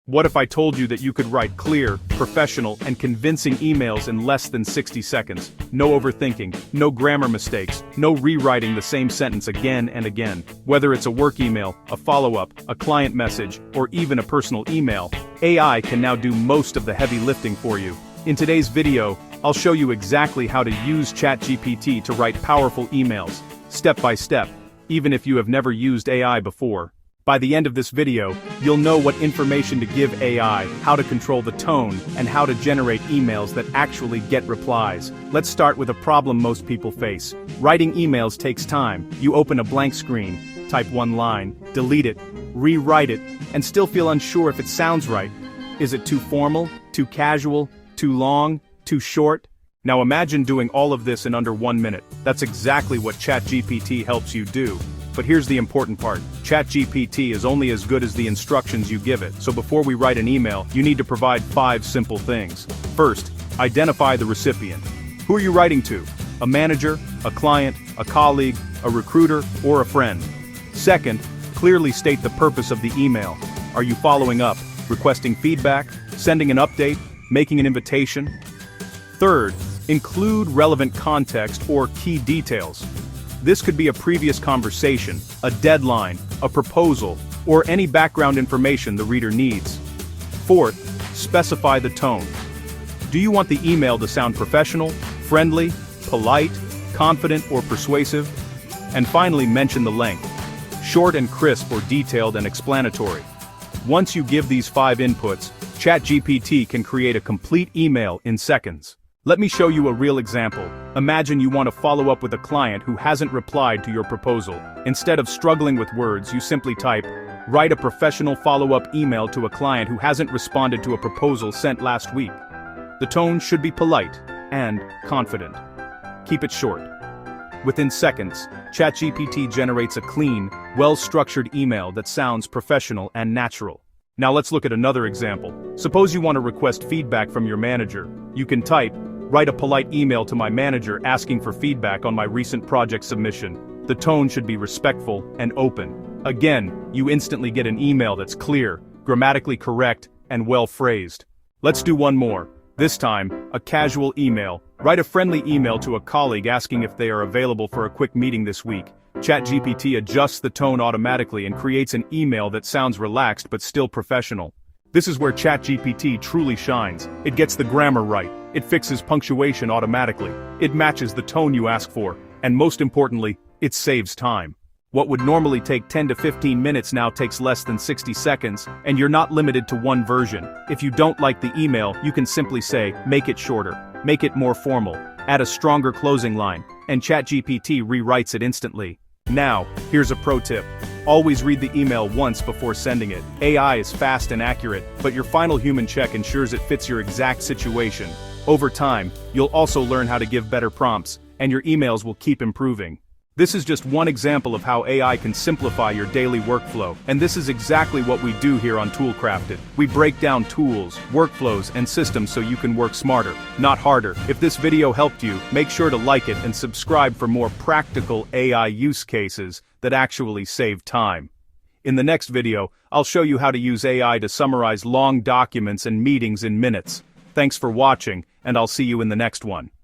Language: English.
What if I told you that you could write clear, professional, and convincing emails in less than 60 seconds? No overthinking, no grammar mistakes, no rewriting the same sentence again and again. Whether it's a work email, a follow-up, a client message, or even a personal email, AI can now do most of the heavy lifting for you. In today's video, I'll show you exactly how to use ChatGPT to write powerful emails, step by step, even if you have never used AI before. By the end of this video, you'll know what information to give AI, how to control the tone, and how to generate emails that actually get replies. Let's start with a problem most people face. Writing emails takes time. You open a blank screen, type one line, delete it, rewrite it, and still feel unsure if it sounds right. Is it too formal, too casual, too long, too short? Now imagine doing all of this in under 1 minute. That's exactly what ChatGPT helps you do. But here's the important part. ChatGPT is only as good as the instructions you give it, so before we write an email, you need to provide 5 simple things. First, identify the recipient. Who are you writing to? A manager, a client, a colleague, a recruiter, or a friend? Second, clearly state the purpose of the email. Are you following up, requesting feedback, sending an update, making an invitation? Third, include relevant context or key details. This could be a previous conversation, a deadline, a proposal, or any background information the reader needs. Fourth, specify the tone. Do you want the email to sound professional, friendly, polite, confident, or persuasive? And finally, mention the length. Short and crisp or detailed and explanatory. Once you give these 5 inputs, ChatGPT can create a complete email in seconds. Let me show you a real example. Imagine you want to follow up with a client who hasn't replied to your proposal. Instead of struggling with words, you simply type, "Write a professional follow-up email to a client who hasn't responded to a proposal sent last week." The tone should be polite and confident. Keep it short. Within seconds, ChatGPT generates a clean, well-structured email that sounds professional and natural. Now let's look at another example. Suppose you want to request feedback from your manager. You can type, "Write a polite email to my manager asking for feedback on my recent project submission." The tone should be respectful and open. Again, you instantly get an email that's clear, grammatically correct, and well phrased. Let's do one more. This time, a casual email. Write a friendly email to a colleague asking if they are available for a quick meeting this week. ChatGPT adjusts the tone automatically and creates an email that sounds relaxed but still professional. This is where ChatGPT truly shines. It gets the grammar right. It fixes punctuation automatically. It matches the tone you ask for. And most importantly, it saves time. What would normally take 10 to 15 minutes now takes less than 60 seconds, and you're not limited to one version. If you don't like the email, you can simply say, "Make it shorter, make it more formal, add a stronger closing line," and ChatGPT rewrites it instantly. Now, here's a pro tip. Always read the email once before sending it. AI is fast and accurate, but your final human check ensures it fits your exact situation. Over time, you'll also learn how to give better prompts, and your emails will keep improving. This is just one example of how AI can simplify your daily workflow, and this is exactly what we do here on ToolCrafted. We break down tools, workflows, and systems so you can work smarter, not harder. If this video helped you, make sure to like it and subscribe for more practical AI use cases that actually save time. In the next video, I'll show you how to use AI to summarize long documents and meetings in minutes. Thanks for watching, and I'll see you in the next one.